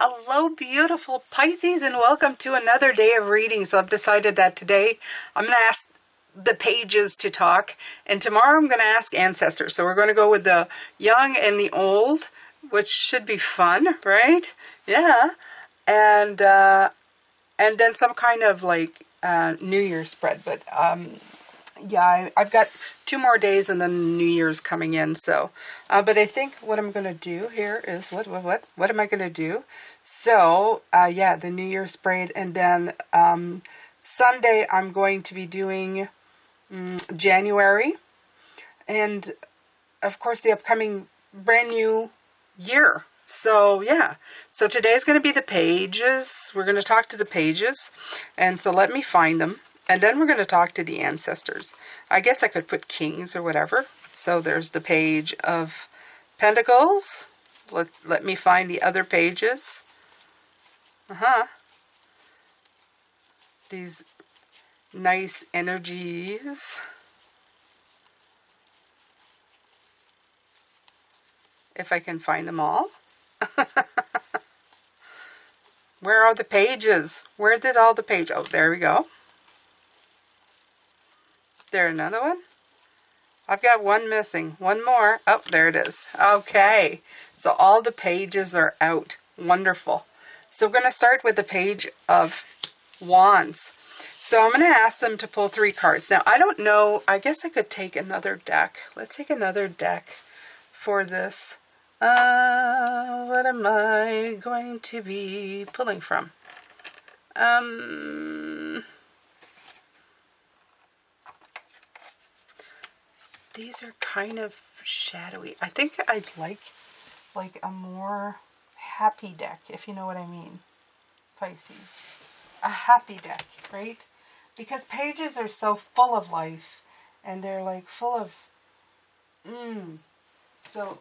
Hello, beautiful Pisces, and welcome to another day of reading. So I've decided that today I'm going to ask the pages to talk, and tomorrow I'm going to ask ancestors. So we're going to go with the young and the old, which should be fun, right? Yeah. And then some kind of like New Year's spread. But yeah, I've got 2 more days and then New Year's coming in. So, but I think what I'm going to do here is what am I going to do? So, yeah, the New Year's spread, and then Sunday I'm going to be doing January, and of course the upcoming brand new year. So yeah, so today's going to be the pages. We're going to talk to the pages, and so let me find them, and then we're going to talk to the ancestors. I guess I could put kings or whatever. So there's the page of Pentacles. Let me find the other pages. These nice energies. If I can find them all. Where are the pages? Where did all the pages? Oh, there we go. There, another one. I've got one missing. One more. Oh, there it is. Okay. So all the pages are out. Wonderful. So we're going to start with the page of Wands. So I'm going to ask them to pull 3 cards. Now, I don't know. I guess I could take another deck. Let's take another deck for this. What am I going to be pulling from? These are kind of shadowy. I think I'd like a more happy deck, if you know what I mean, Pisces. A happy deck, right? Because pages are so full of life, and they're like full of, so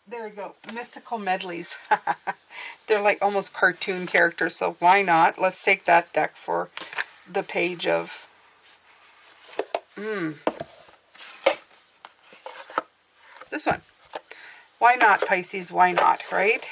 there we go, mystical medleys. They're like almost cartoon characters, so why not? Let's take that deck for the page of, this one. Why not, Pisces? Why not, right?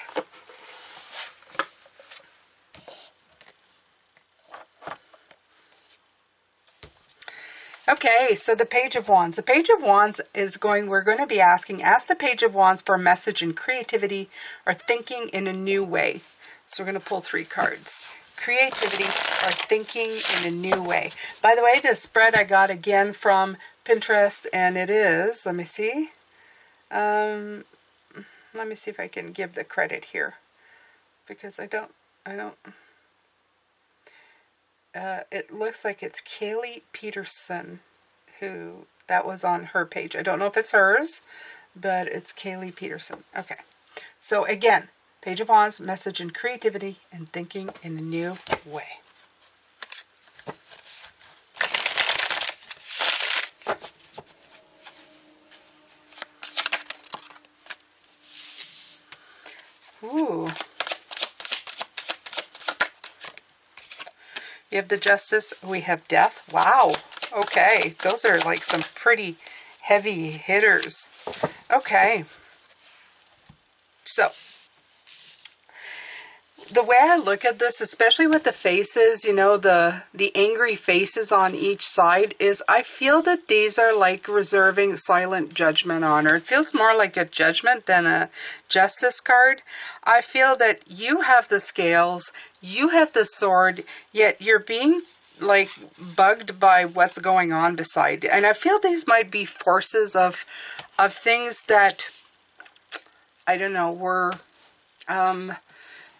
Okay, so the Page of Wands. The Page of Wands is we're going to be asking, ask the Page of Wands for a message in creativity or thinking in a new way. So we're going to pull 3 cards. Creativity or thinking in a new way. By the way, this spread I got again from Pinterest, and it is, let me see. Let me see if I can give the credit here, because I don't, it looks like it's Kaylee Peterson, who, that was on her page. I don't know if it's hers, but it's Kaylee Peterson. Okay. So again, Page of Wands, message in creativity and thinking in a new way. Ooh. You have the Justice, we have Death. Wow. Okay. Those are like some pretty heavy hitters. Okay. So, the way I look at this, especially with the faces, you know, the angry faces on each side, is I feel that these are like reserving silent judgment on her. It feels more like a Judgment than a Justice card. I feel that you have the scales, you have the sword, yet you're being like bugged by what's going on beside. And I feel these might be forces of things that, I don't know, were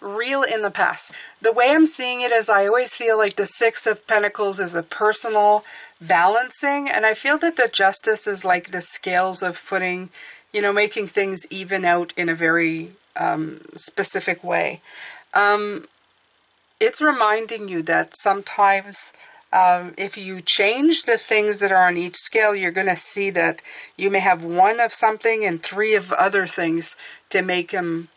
real in the past. The way I'm seeing it is I always feel like the 6 of Pentacles is a personal balancing, and I feel that the Justice is like the scales of putting, you know, making things even out in a very specific way. It's reminding you that sometimes if you change the things that are on each scale, you're going to see that you may have 1 of something and 3 of other things to make them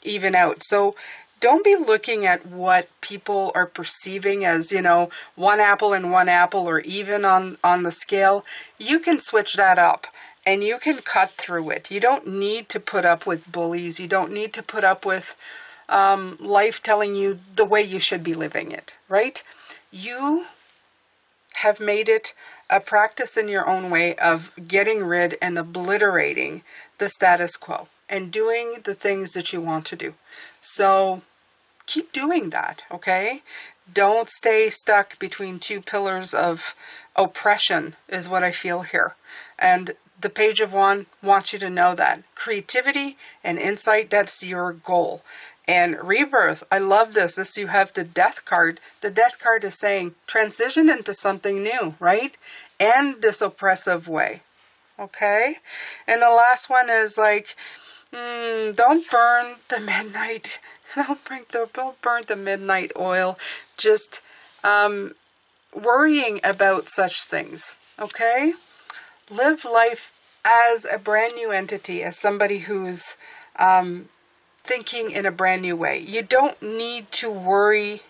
even out. So don't be looking at what people are perceiving as, you know, 1 apple and 1 apple, or even on the scale. You can switch that up and you can cut through it. You don't need to put up with bullies. You don't need to put up with life telling you the way you should be living it, right? You have made it a practice in your own way of getting rid and obliterating the status quo and doing the things that you want to do. So keep doing that, okay? Don't stay stuck between two pillars of oppression is what I feel here. And the Page of Wands wants you to know that. Creativity and insight, that's your goal. And rebirth, I love this. You have the Death card. The Death card is saying transition into something new, right? And this oppressive way, okay? And the last one is like, don't burn the midnight. Don't burn the midnight oil. Just worrying about such things, okay? Live life as a brand new entity, as somebody who's thinking in a brand new way. You don't need to worry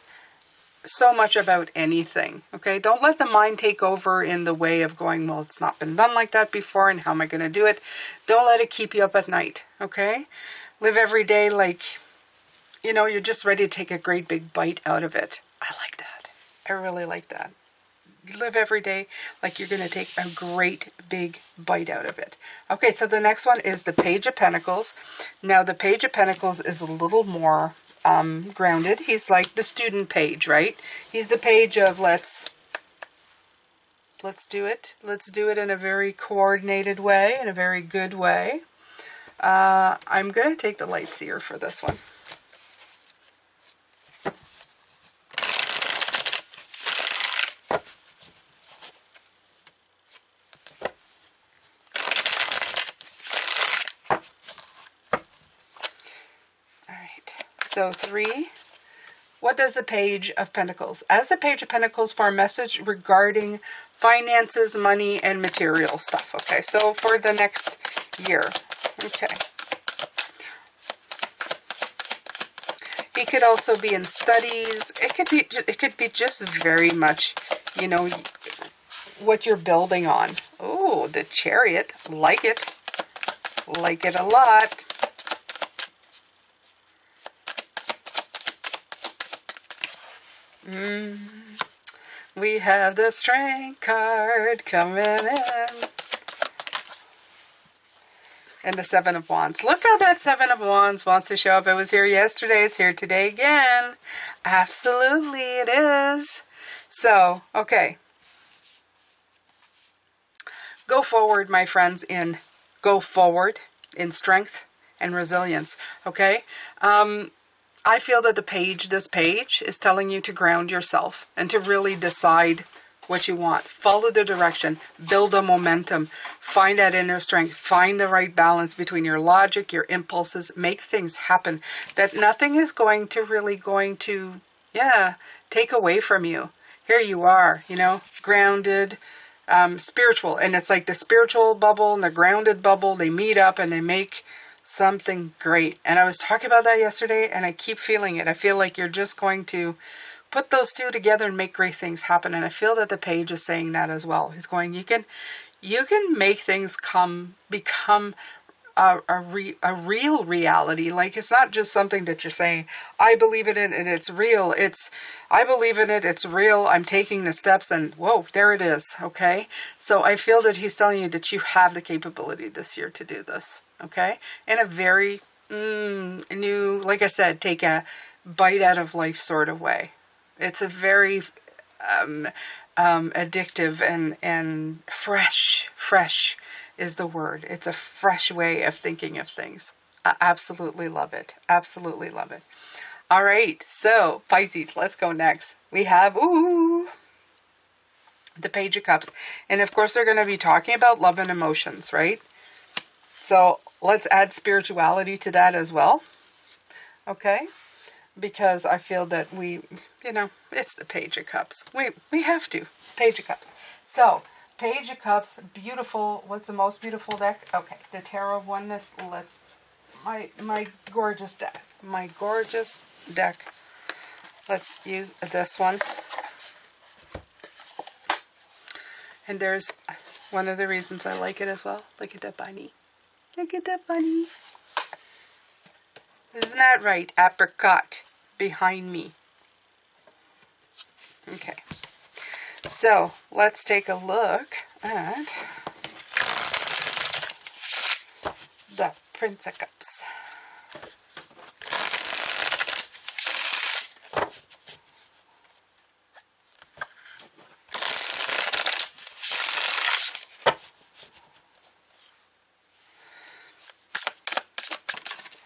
so much about anything, okay? Don't let the mind take over in the way of going, well, it's not been done like that before, and how am I going to do it? Don't let it keep you up at night, okay? Live every day like, you know, you're just ready to take a great big bite out of it. I like that. I really like that. Live every day like you're going to take a great big bite out of it. Okay, so the next one is the Page of Pentacles. Now, the Page of Pentacles is a little more grounded. He's like the student page, right? He's the page of let's do it. Let's do it in a very coordinated way, in a very good way. I'm going to take the light seer for this one. So 3, what does the Page of Pentacles? As the Page of Pentacles for a message regarding finances, money, and material stuff. Okay, so for the next year. Okay. He could also be in studies. It could be just very much, you know, what you're building on. Oh, the Chariot. Like it. Like it a lot. We have the Strength card coming in. And the Seven of Wands. Look how that Seven of Wands wants to show up. It was here yesterday. It's here today again. Absolutely, it is. So, okay. Go forward, my friends, go forward in strength and resilience. Okay? I feel that this page is telling you to ground yourself and to really decide what you want. Follow the direction. Build a momentum. Find that inner strength. Find the right balance between your logic, your impulses. Make things happen. That nothing is really going to, take away from you. Here you are, you know, grounded, spiritual. And it's like the spiritual bubble and the grounded bubble. They meet up and they make something great. And I was talking about that yesterday, and I keep feeling it. I feel like you're just going to put those two together and make great things happen. And I feel that the page is saying that as well. He's going, you can make things become a real reality. Like, it's not just something that you're saying, I believe in it and it's real. I believe in it, it's real, I'm taking the steps, and whoa, there it is. Okay, so I feel that he's telling you that you have the capability this year to do this. Okay, in a very new, like I said, take a bite out of life sort of way. It's a very addictive and fresh is the word. It's a fresh way of thinking of things. I absolutely love it. Absolutely love it. All right, so Pisces, let's go next. We have, the Page of Cups. And of course, they're going to be talking about love and emotions, right? So let's add spirituality to that as well. Okay? Because I feel that it's the Page of Cups. We have to. Page of Cups. So, Page of Cups, beautiful. What's the most beautiful deck? Okay, the Tarot of Oneness. My gorgeous deck. My gorgeous deck. Let's use this one. And there's one of the reasons I like it as well. Look at that bunny. Look at that bunny. Isn't that right? Apricot behind me. Okay. So, let's take a look at the Prince of Cups.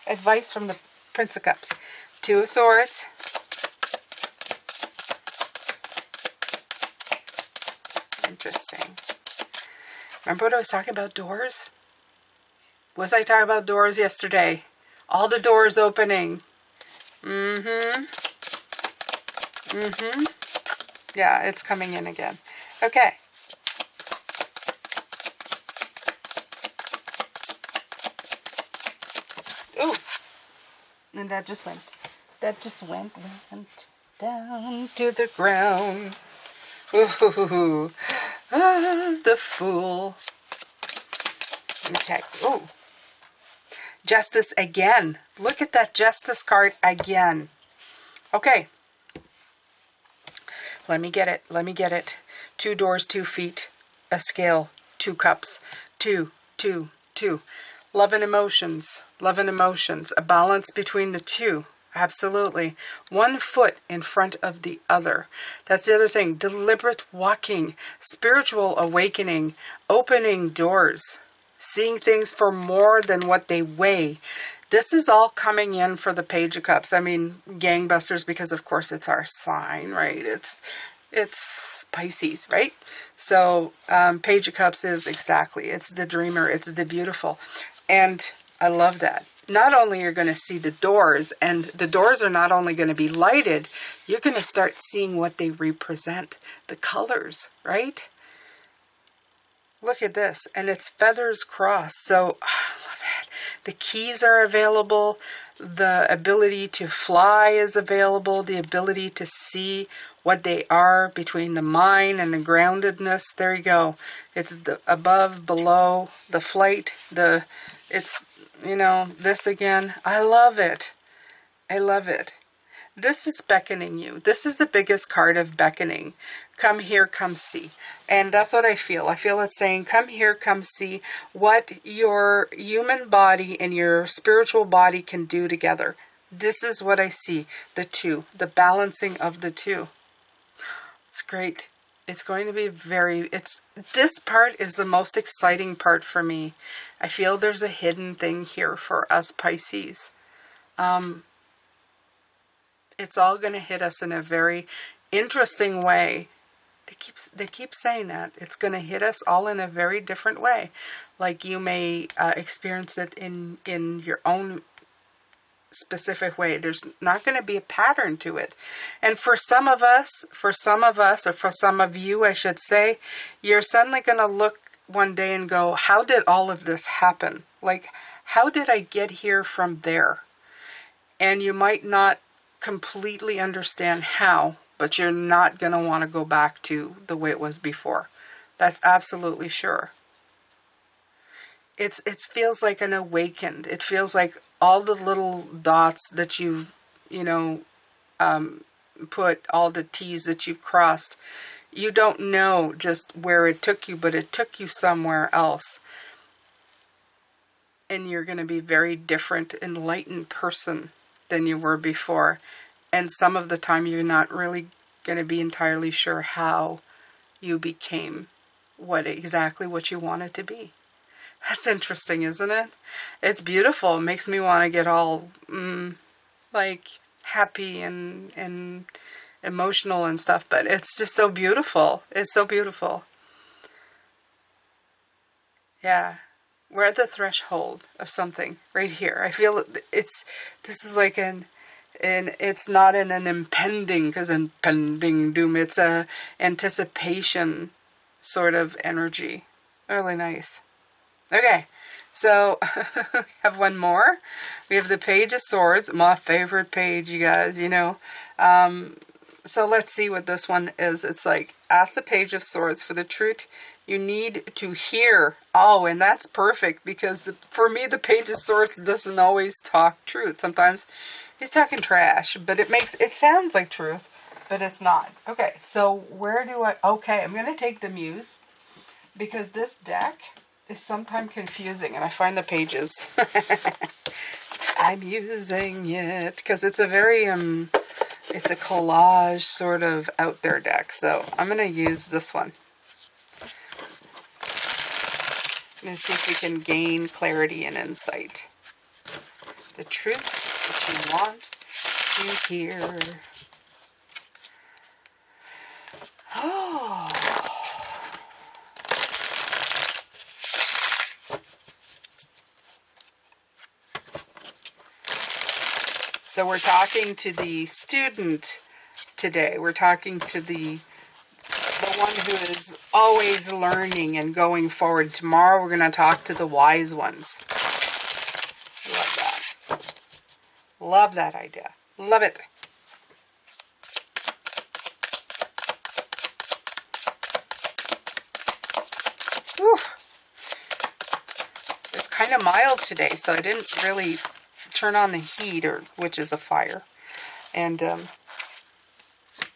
Advice from the Prince of Cups. Two of Swords. Interesting. Remember what I was talking about, doors? Was I talking about doors yesterday? All the doors opening. Yeah, it's coming in again. Okay. Ooh. And that just went down to the ground. Ooh. Ah, the Fool. Okay. Ooh. Justice again. Look at that Justice card again. Okay. Let me get it. Let me get it. 2 doors, 2 feet, a scale, 2 cups, 2, 2, 2. Love and emotions. Love and emotions. A balance between the two. Absolutely. 1 foot in front of the other. That's the other thing. Deliberate walking. Spiritual awakening. Opening doors. Seeing things for more than what they weigh. This is all coming in for the Page of Cups. I mean, gangbusters, because of course it's our sign, right? It's Pisces, right? So Page of Cups is exactly, it's the dreamer, it's the beautiful. And I love that. Not only you're going to see the doors, and the doors are not only going to be lighted, you're going to start seeing what they represent. The colors, right? Look at this, and it's feathers crossed. So, I love it. The keys are available. The ability to fly is available. The ability to see what they are between the mind and the groundedness. There you go. It's the above, below, the flight, it's, you know, this again. I love it. I love it. This is beckoning you. This is the biggest card of beckoning. Come here, come see. And that's what I feel. I feel it's saying, come here, come see what your human body and your spiritual body can do together. This is what I see. The two. The balancing of the two. It's great. It's going to be this part is the most exciting part for me. I feel there's a hidden thing here for us Pisces. It's all going to hit us in a very interesting way. They keep saying that. It's going to hit us all in a very different way. Like you may experience it in your own specific way. There's not going to be a pattern to it. And for some of us, or for some of you, I should say, you're suddenly going to look one day and go, how did all of this happen? Like, how did I get here from there? And you might not completely understand how, but you're not going to want to go back to the way it was before. That's absolutely sure. It feels like an awakened. It feels like all the little dots that you've, put, all the T's that you've crossed. You don't know just where it took you, but it took you somewhere else. And you're going to be a very different, enlightened person than you were before. And some of the time you're not really going to be entirely sure how you became exactly what you wanted to be. That's interesting, isn't it? It's beautiful. It makes me want to get all like happy and emotional and stuff, but it's just so beautiful. It's so beautiful. Yeah. We're at the threshold of something right here. I feel this is like it's not an impending, because impending doom, it's a anticipation sort of energy. Really nice. Okay, so we have one more. We have the Page of Swords, my favorite page, you guys, So let's see what this one is. It's like, ask the Page of Swords, for the truth You need to hear. Oh, and that's perfect because for me, the Page of Swords doesn't always talk truth. Sometimes he's talking trash, but it sounds like truth, but it's not. Okay, so where do okay, I'm going to take the Muse because this deck is sometimes confusing and I find the pages. I'm using it because it's a very, it's a collage sort of out there deck. So I'm going to use this one. I'm going to see if we can gain clarity and insight. The truth that you want to hear. Oh. So we're talking to the student today. We're talking to the one who is always learning and going forward. Tomorrow we're going to talk to the wise ones. Love that. Love that idea. Love it. Whew. It's kind of mild today, so I didn't really turn on the heat, which is a fire. And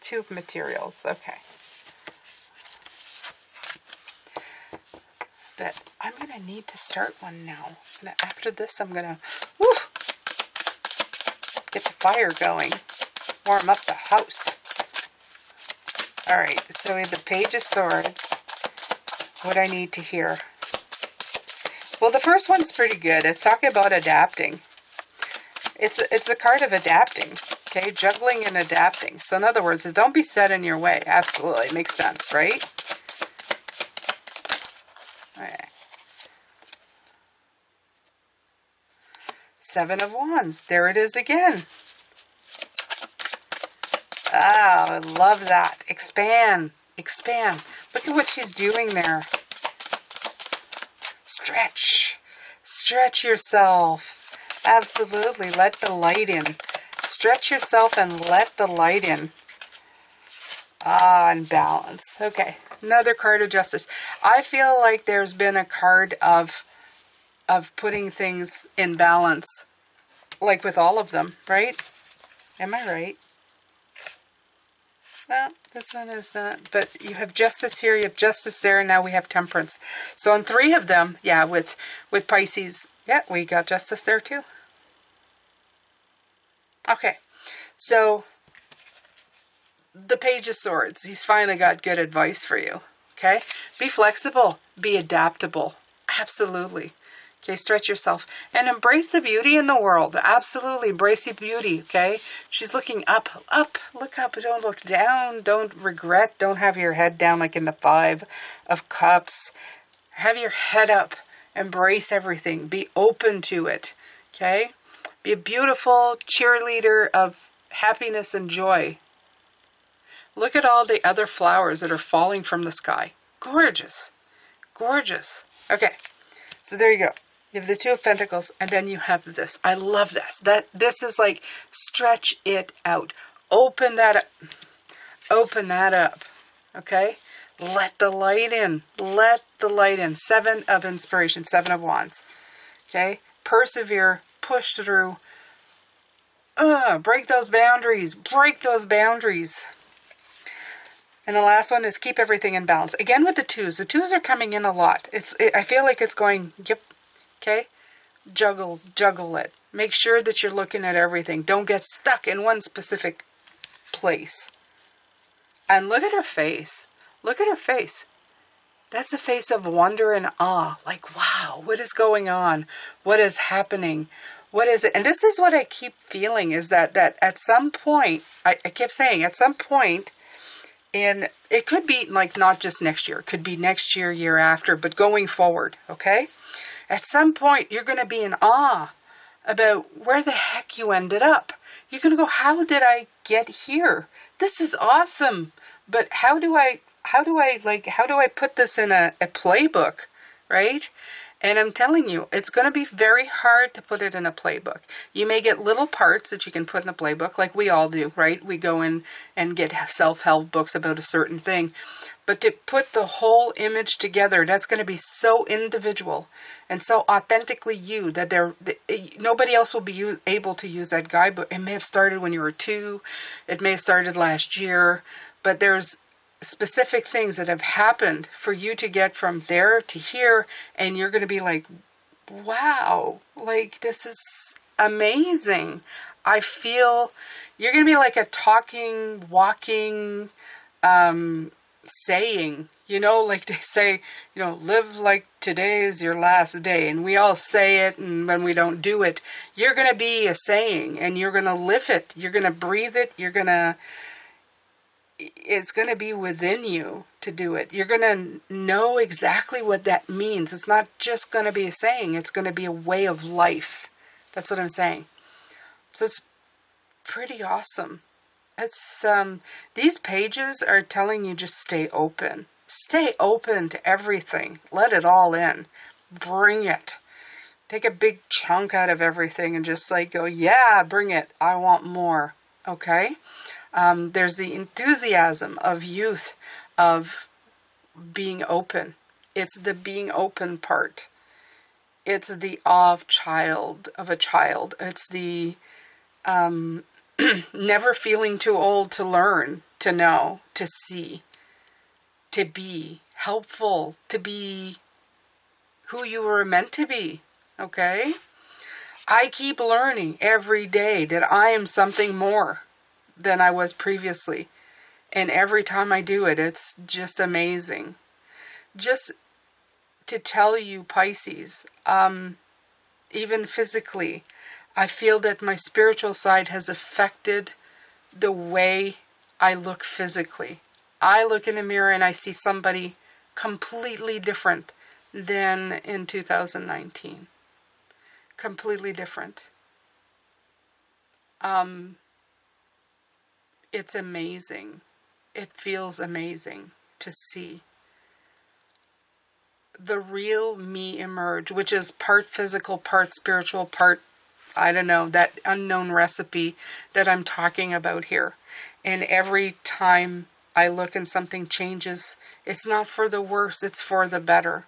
two materials. Okay. But I'm going to need to start one now. And after this, I'm going to get the fire going. Warm up the house. Alright, so we have the Page of Swords. What I need to hear. Well, the first one's pretty good. It's talking about adapting. It's a card of adapting. Okay, juggling and adapting. So in other words, don't be set in your way. Absolutely. Makes sense, right? Okay. Seven of Wands. There it is again. Ah, I love that. Expand. Expand. Look at what she's doing there. Stretch. Stretch yourself. Absolutely. Let the light in. Stretch yourself and let the light in. Ah, and balance. Okay. Another card of Justice. I feel like there's been a card of putting things in balance. Like with all of them, right? Am I right? No, this one is not. But you have Justice here, you have Justice there, and now we have Temperance. So on three of them, yeah, with Pisces, yeah, we got Justice there too. Okay, so the Page of Swords, he's finally got good advice for you, okay? Be flexible, be adaptable, absolutely. Okay, stretch yourself and embrace the beauty in the world. Absolutely, embrace the beauty, okay? She's looking up, up, look up, don't look down, don't regret, don't have your head down like in the Five of Cups. Have your head up, embrace everything, be open to it, okay? Be a beautiful cheerleader of happiness and joy. Look at all the other flowers that are falling from the sky. Gorgeous, gorgeous. Okay, so there you go. You have the Two of Pentacles, and then you have this. I love this. This is like, stretch it out. Open that up. Open that up. Okay? Let the light in. Let the light in. Seven of Inspiration. Seven of Wands. Okay? Persevere. Push through. Break those boundaries. Break those boundaries. And the last one is keep everything in balance. Again with the twos. The twos are coming in a lot. I feel like it's going, yep. Okay? Juggle it. Make sure that you're looking at everything. Don't get stuck in one specific place. And look at her face. Look at her face. That's a face of wonder and awe. Like, wow, what is going on? What is happening? What is it? And this is what I keep feeling is that at some point, I kept saying, at some point, and it could be like not just next year. It could be next year, year after, but going forward, okay? At some point, you're going to be in awe about where the heck you ended up. You're going to go, how did I get here? This is awesome. But how do I put this in a playbook, right? And I'm telling you, it's going to be very hard to put it in a playbook. You may get little parts that you can put in a playbook, like we all do, right? We go in and get self-help books about a certain thing. But to put the whole image together, that's going to be so individual and so authentically you that nobody else will be able to use that guidebook. It may have started when you were 2. It may have started last year. But there's specific things that have happened for you to get from there to here. And you're going to be like, wow, like this is amazing. I feel you're going to be like a talking, walking, saying, you know, like they say, you know, live like today is your last day. And we all say it, and when we don't do it, you're going to be a saying, and you're going to live it. You're going to breathe it. It's going to be within you to do it. You're going to know exactly what that means. It's not just going to be a saying. It's going to be a way of life. That's what I'm saying. So it's pretty awesome. It's these pages are telling you just stay open. Stay open to everything. Let it all in. Bring it. Take a big chunk out of everything and just like go, yeah, bring it. I want more. Okay? There's the enthusiasm of youth, of being open. It's the being open part. It's the awe of a child. It's the never feeling too old to learn, to know, to see, to be helpful, to be who you were meant to be, okay? I keep learning every day that I am something more than I was previously. And every time I do it, it's just amazing. Just to tell you, Pisces, even physically, I feel that my spiritual side has affected the way I look physically. I look in the mirror and I see somebody completely different than in 2019. Completely different. It's amazing. It feels amazing to see the real me emerge, which is part physical, part spiritual, part, I don't know, that unknown recipe that I'm talking about here. And every time I look and something changes, it's not for the worse, it's for the better.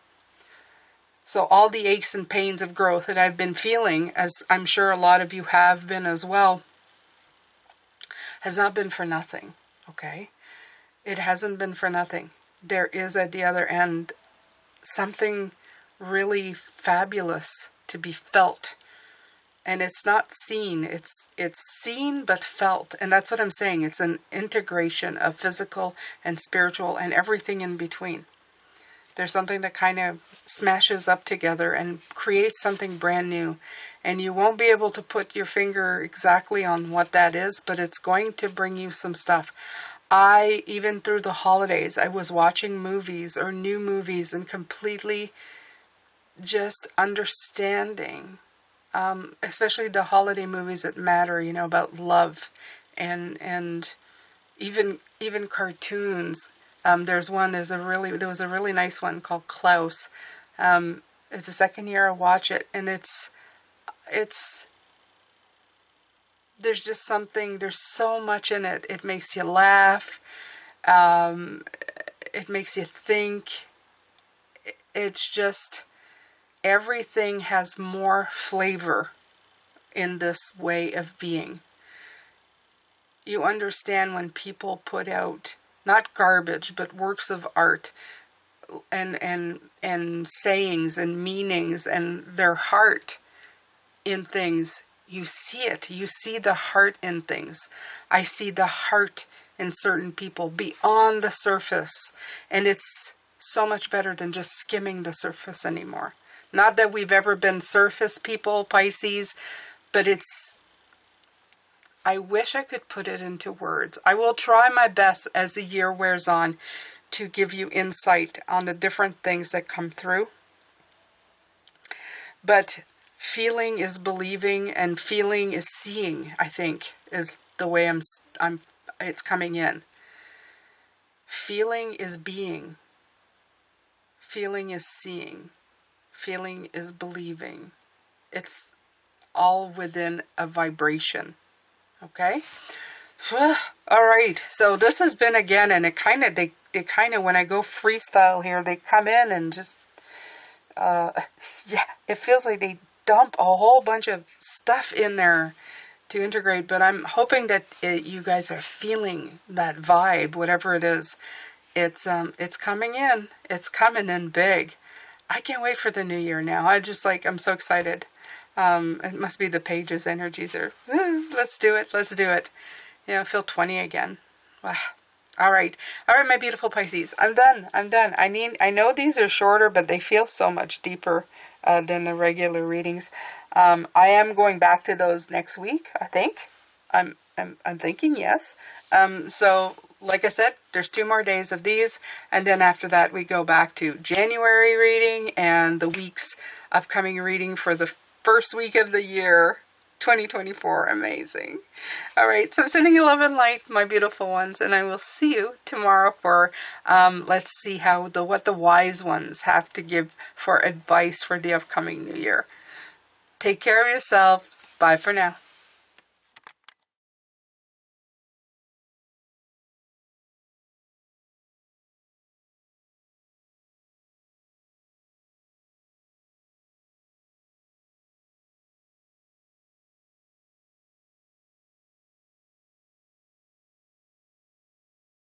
So all the aches and pains of growth that I've been feeling, as I'm sure a lot of you have been as well, has not been for nothing, okay? It hasn't been for nothing. There is at the other end something really fabulous to be felt. And it's not seen, it's seen but felt. And that's what I'm saying. It's an integration of physical and spiritual and everything in between. There's something that kind of smashes up together and creates something brand new. And you won't be able to put your finger exactly on what that is, but it's going to bring you some stuff. Even through the holidays, I was watching movies or new movies and completely just understanding, especially the holiday movies that matter, you know, about love and even cartoons. There was a really nice one called Klaus. It's the second year I watch it, and it's there's just something, there's so much in it. It makes you laugh. It makes you think. It's just, everything has more flavor in this way of being. You understand when people put out, not garbage, but works of art and sayings and meanings and their heart in things. You see it. You see the heart in things. I see the heart in certain people beyond the surface. And it's so much better than just skimming the surface anymore. Not that we've ever been surface people, Pisces, but I wish I could put it into words. I will try my best as the year wears on to give you insight on the different things that come through. But feeling is believing, and feeling is seeing, I think, is the way it's coming in. Feeling is being. Feeling is seeing. Feeling is believing. It's all within a vibration. Okay? All right. So this has been, again, and it kind of, kind of, when I go freestyle here, they come in and just, yeah, it feels like they dump a whole bunch of stuff in there to integrate, but I'm hoping that you guys are feeling that vibe, whatever it is. It's coming in. It's coming in big. I can't wait for the new year now. I'm so excited. It must be the pages energy there. Let's do it. Let's do it. Yeah, I feel 20 again. Wow. All right, my beautiful Pisces. I'm done. I know these are shorter, but they feel so much deeper than the regular readings. I am going back to those next week, I think. I'm thinking yes. So, like I said, there's 2 more days of these, and then after that we go back to January reading and the week's upcoming reading for the first week of the year, 2024. Amazing. All right, so sending you love and light, my beautiful ones, and I will see you tomorrow for let's see what the wise ones have to give for advice for the upcoming new year. Take care of yourselves. Bye for now.